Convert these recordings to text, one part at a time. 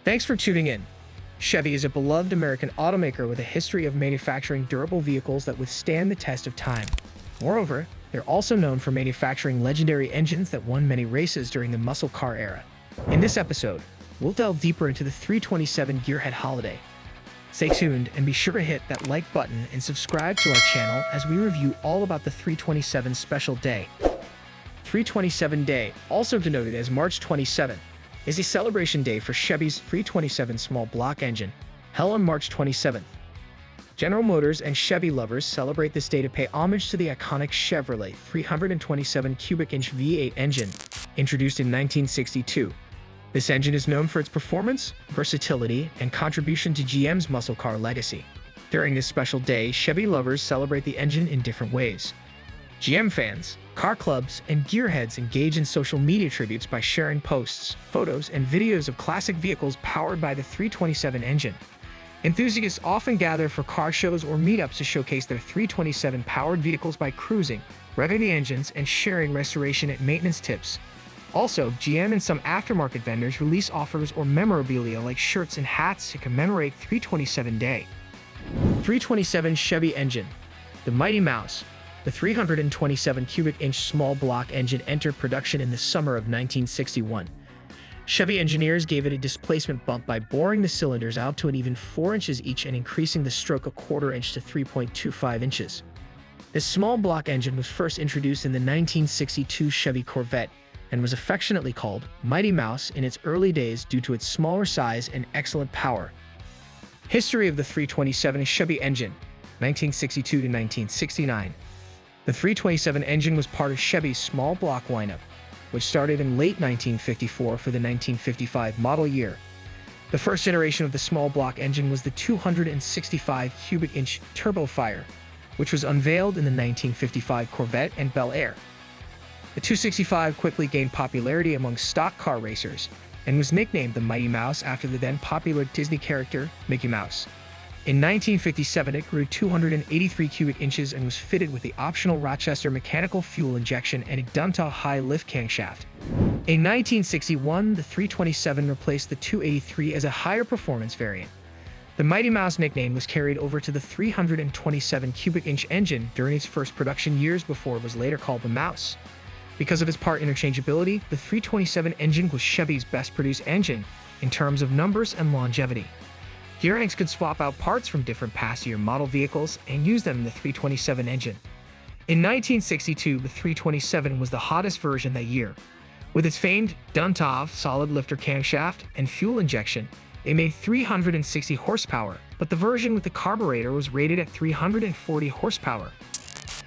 Thanks for tuning in. Chevy is a beloved American automaker with a history of manufacturing durable vehicles that withstand the test of time. Moreover, they're also known for manufacturing legendary engines that won many races during the muscle car era. In this episode, we'll delve deeper into the 327 Gearhead holiday. Stay tuned and be sure to hit that like button and subscribe to our channel as we review all about the 327 special day. 327 Day, also denoted as March 27th, is a celebration day for Chevy's 327 small block engine, held on March 27th. General Motors and Chevy lovers celebrate this day to pay homage to the iconic Chevrolet 327 cubic inch V8 engine, introduced in 1962. This engine is known for its performance, versatility, and contribution to GM's muscle car legacy. During this special day, Chevy lovers celebrate the engine in different ways. GM fans, car clubs, and gearheads engage in social media tributes by sharing posts, photos, and videos of classic vehicles powered by the 327 engine. Enthusiasts often gather for car shows or meetups to showcase their 327-powered vehicles by cruising, revving the engines, and sharing restoration and maintenance tips. Also, GM and some aftermarket vendors release offers or memorabilia like shirts and hats to commemorate 327 Day. 327 Chevy engine. The Mighty Mouse. The 327 cubic inch small block engine entered production in the summer of 1961. Chevy engineers gave it a displacement bump by boring the cylinders out to an even 4 inches each and increasing the stroke a quarter inch to 3.25 inches. This small block engine was first introduced in the 1962 Chevy Corvette and was affectionately called Mighty Mouse in its early days due to its smaller size and excellent power. History of the 327 Chevy engine, 1962 to 1969. The 327 engine was part of Chevy's small block lineup, which started in late 1954 for the 1955 model year. The first iteration of the small block engine was the 265 cubic inch Turbofire, which was unveiled in the 1955 Corvette and Bel Air. The 265 quickly gained popularity among stock car racers and was nicknamed the Mighty Mouse after the then popular Disney character Mickey Mouse. In 1957, it grew 283 cubic inches and was fitted with the optional Rochester mechanical fuel injection and a Dunta high lift crankshaft. In 1961, the 327 replaced the 283 as a higher performance variant. The Mighty Mouse nickname was carried over to the 327 cubic inch engine during its first production years before it was later called the Mouse. Because of its part interchangeability, the 327 engine was Chevy's best produced engine in terms of numbers and longevity. Gearheads could swap out parts from different past year model vehicles and use them in the 327 engine. In 1962, the 327 was the hottest version that year. With its famed Duntov solid lifter camshaft and fuel injection, it made 360 horsepower, but the version with the carburetor was rated at 340 horsepower.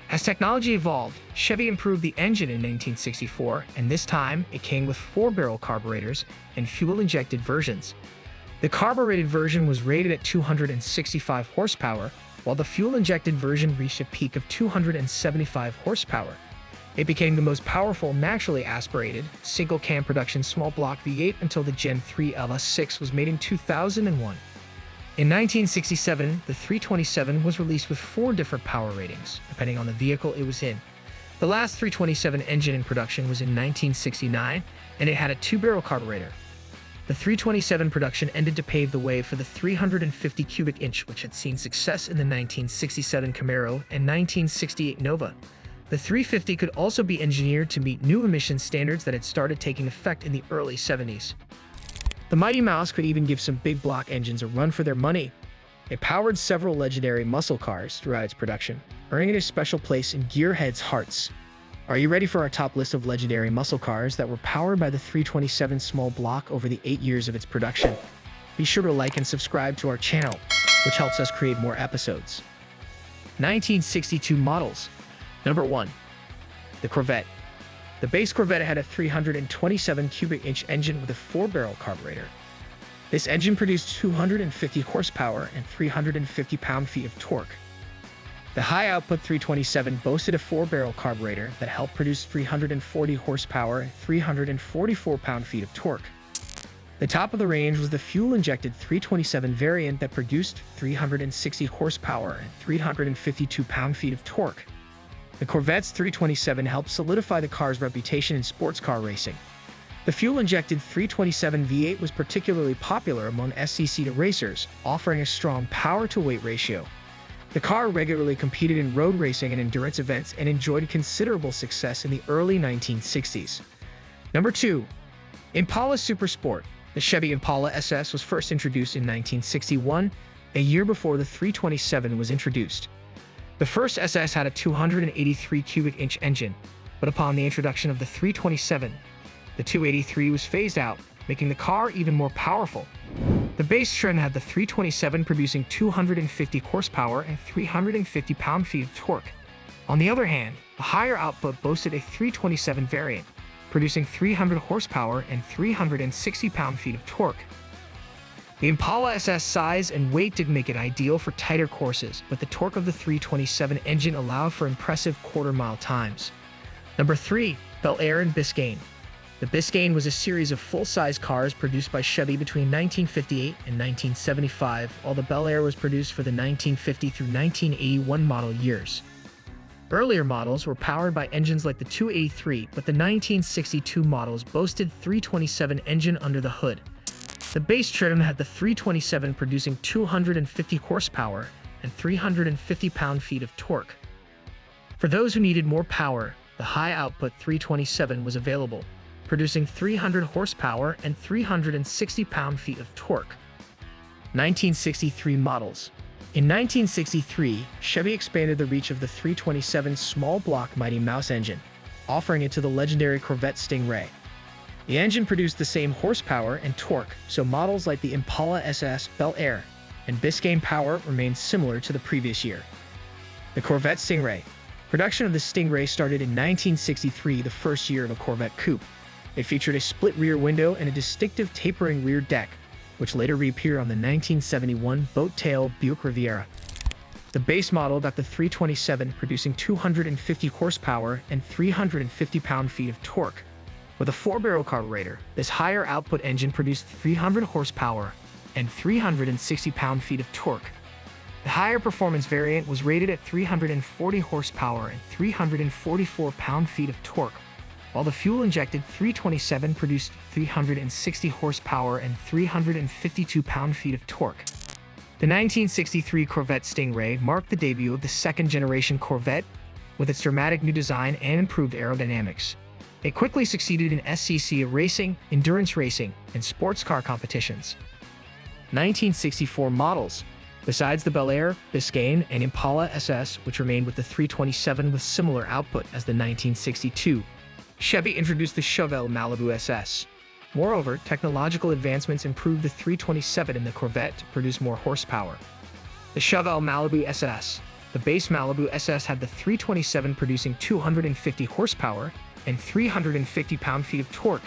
As technology evolved, Chevy improved the engine in 1964, and this time it came with 4-barrel carburetors and fuel-injected versions. The carbureted version was rated at 265 horsepower, while the fuel-injected version reached a peak of 275 horsepower. It became the most powerful naturally aspirated, single-cam production small block V8 until the Gen 3 LS6 was made in 2001. In 1967, the 327 was released with 4 different power ratings, depending on the vehicle it was in. The last 327 engine in production was in 1969, and it had a 2-barrel carburetor. The 327 production ended to pave the way for the 350 cubic inch, which had seen success in the 1967 Camaro and 1968 Nova. The 350 could also be engineered to meet new emission standards that had started taking effect in the early 70s. The Mighty Mouse could even give some big block engines a run for their money. It powered several legendary muscle cars throughout its production, earning it a special place in Gearheads' hearts. Are you ready for our top list of legendary muscle cars that were powered by the 327 small block over the 8 years of its production? Be sure to like and subscribe to our channel, which helps us create more episodes. 1962 models. Number 1. The Corvette. The base Corvette had a 327 cubic inch engine with a 4-barrel carburetor. This engine produced 250 horsepower and 350 pound-feet of torque. The high-output 327 boasted a 4-barrel carburetor that helped produce 340 horsepower and 344 pound-feet of torque. The top of the range was the fuel-injected 327 variant that produced 360 horsepower and 352 pound-feet of torque. The Corvette's 327 helped solidify the car's reputation in sports car racing. The fuel-injected 327 V8 was particularly popular among SCCA racers, offering a strong power-to-weight ratio. The car regularly competed in road racing and endurance events and enjoyed considerable success in the early 1960s. Number 2. Impala Super Sport. The Chevy Impala SS was first introduced in 1961, a year before the 327 was introduced. The first SS had a 283 cubic inch engine, but upon the introduction of the 327, the 283 was phased out, making the car even more powerful. The base trim had the 327 producing 250 horsepower and 350 pound-feet of torque. On the other hand, the higher output boasted a 327 variant, producing 300 horsepower and 360 pound-feet of torque. The Impala SS size and weight did make it ideal for tighter courses, but the torque of the 327 engine allowed for impressive quarter-mile times. Number 3. Bel Air and Biscayne. The Biscayne was a series of full-size cars produced by Chevy between 1958 and 1975, while the Bel Air was produced for the 1950 through 1981 model years. Earlier models were powered by engines like the 283, but the 1962 models boasted 327 engine under the hood. The base trim had the 327 producing 250 horsepower and 350 pound-feet of torque. For those who needed more power, the high-output 327 was available, producing 300 horsepower and 360 pound-feet of torque. 1963 models. In 1963, Chevy expanded the reach of the 327 small-block Mighty Mouse engine, offering it to the legendary Corvette Stingray. The engine produced the same horsepower and torque, so models like the Impala SS, Bel Air, and Biscayne power remained similar to the previous year. The Corvette Stingray. Production of the Stingray started in 1963, the first year of a Corvette coupe. It featured a split rear window and a distinctive tapering rear deck, which later reappeared on the 1971 boat-tail Buick Riviera. The base model got the 327, producing 250 horsepower and 350 pound-feet of torque. With a 4-barrel carburetor, this higher output engine produced 300 horsepower and 360 pound-feet of torque. The higher performance variant was rated at 340 horsepower and 344 pound-feet of torque, while the fuel-injected 327 produced 360 horsepower and 352 pound-feet of torque. The 1963 Corvette Stingray marked the debut of the second-generation Corvette with its dramatic new design and improved aerodynamics. It quickly succeeded in SCCA racing, endurance racing, and sports car competitions. 1964 models. Besides the Bel Air, Biscayne, and Impala SS, which remained with the 327 with similar output as the 1962, Chevy introduced the Chevelle Malibu SS. Moreover, technological advancements improved the 327 in the Corvette to produce more horsepower. The Chevelle Malibu SS. The base Malibu SS had the 327 producing 250 horsepower and 350 pound-feet of torque,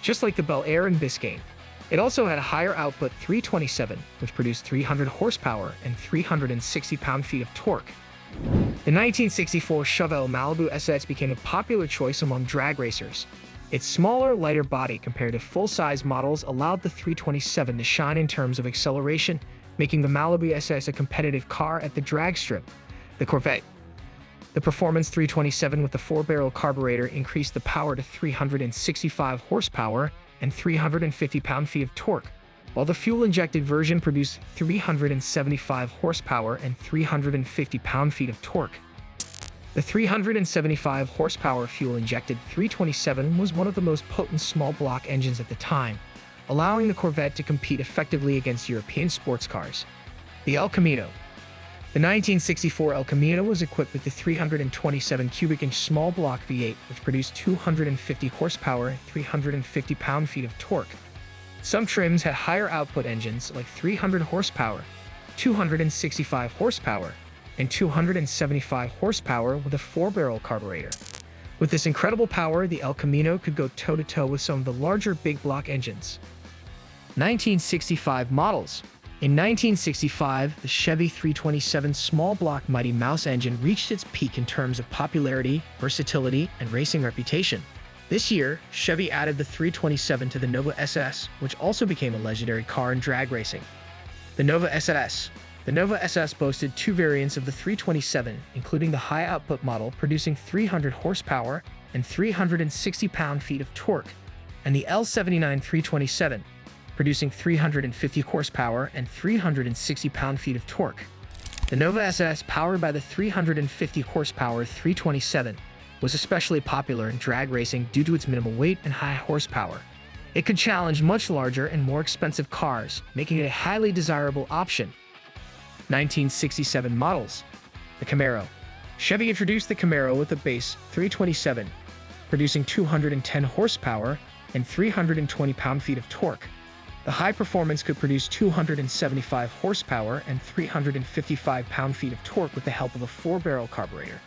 just like the Bel Air and Biscayne. It also had a higher output 327, which produced 300 horsepower and 360 pound-feet of torque. The 1964 Chevelle Malibu SS became a popular choice among drag racers. Its smaller, lighter body compared to full-size models allowed the 327 to shine in terms of acceleration, making the Malibu SS a competitive car at the drag strip. The Corvette. The Performance 327 with the 4-barrel carburetor increased the power to 365 horsepower and 350 pound-feet of torque, while the fuel-injected version produced 375 horsepower and 350 pound-feet of torque. The 375 horsepower fuel-injected 327 was one of the most potent small-block engines at the time, allowing the Corvette to compete effectively against European sports cars. The El Camino. The 1964 El Camino was equipped with the 327 cubic inch small-block V8, which produced 250 horsepower and 350 pound-feet of torque. Some trims had higher output engines like 300 horsepower, 265 horsepower, and 275 horsepower with a 4-barrel carburetor. With this incredible power, the El Camino could go toe-to-toe with some of the larger big block engines. 1965 models. In 1965, the Chevy 327 small-block Mighty Mouse engine reached its peak in terms of popularity, versatility, and racing reputation. This year, Chevy added the 327 to the Nova SS, which also became a legendary car in drag racing. The Nova SS. The Nova SS boasted two variants of the 327, including the high-output model producing 300 horsepower and 360 pound-feet of torque. and the L79 327, producing 350 horsepower and 360 pound-feet of torque. The Nova SS, powered by the 350 horsepower 327, was especially popular in drag racing due to its minimal weight and high horsepower. It could challenge much larger and more expensive cars, making it a highly desirable option. 1967 models. The Camaro. Chevy introduced the Camaro with a base 327, producing 210 horsepower and 320 pound-feet of torque. The high performance could produce 275 horsepower and 355 pound-feet of torque with the help of a 4-barrel carburetor.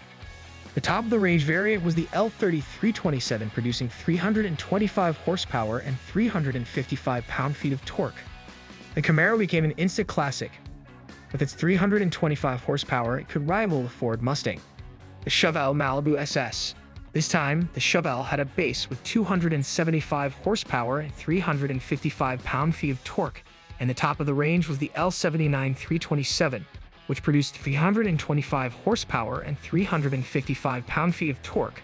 The top-of-the-range variant was the L30 327, producing 325 horsepower and 355 pound-feet of torque. The Camaro became an instant classic. With its 325 horsepower, it could rival the Ford Mustang. The Chevelle Malibu SS. This time, the Chevelle had a base with 275 horsepower and 355 pound-feet of torque, and the top of the range was the L79 327, which produced 325 horsepower and 355 pound-feet of torque.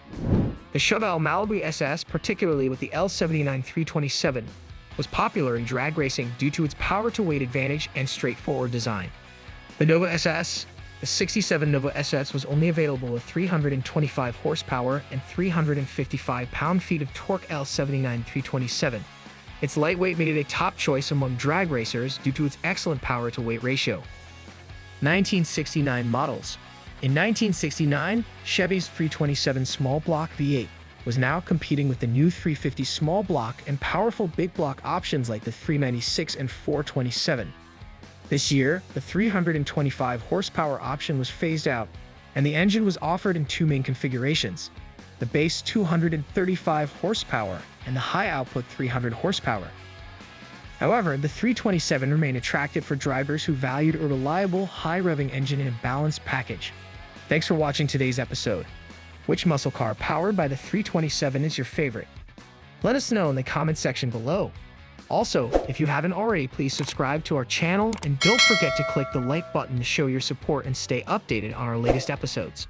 The Chevelle Malibu SS, particularly with the L79 327, was popular in drag racing due to its power-to-weight advantage and straightforward design. The Nova SS. The 67 Nova SS was only available with 325 horsepower and 355 pound-feet of torque. L79 327. Its lightweight made it a top choice among drag racers due to its excellent power-to-weight ratio. 1969 models. In 1969, Chevy's 327 small block V8 was now competing with the new 350 small block and powerful big block options like the 396 and 427. This year, the 325 horsepower option was phased out, and the engine was offered in two main configurations: the base 235 horsepower and the high output 300 horsepower. However, the 327 remained attractive for drivers who valued a reliable, high-revving engine in a balanced package. Thanks for watching today's episode. Which muscle car powered by the 327 is your favorite? Let us know in the comment section below. Also, if you haven't already, please subscribe to our channel and don't forget to click the like button to show your support and stay updated on our latest episodes.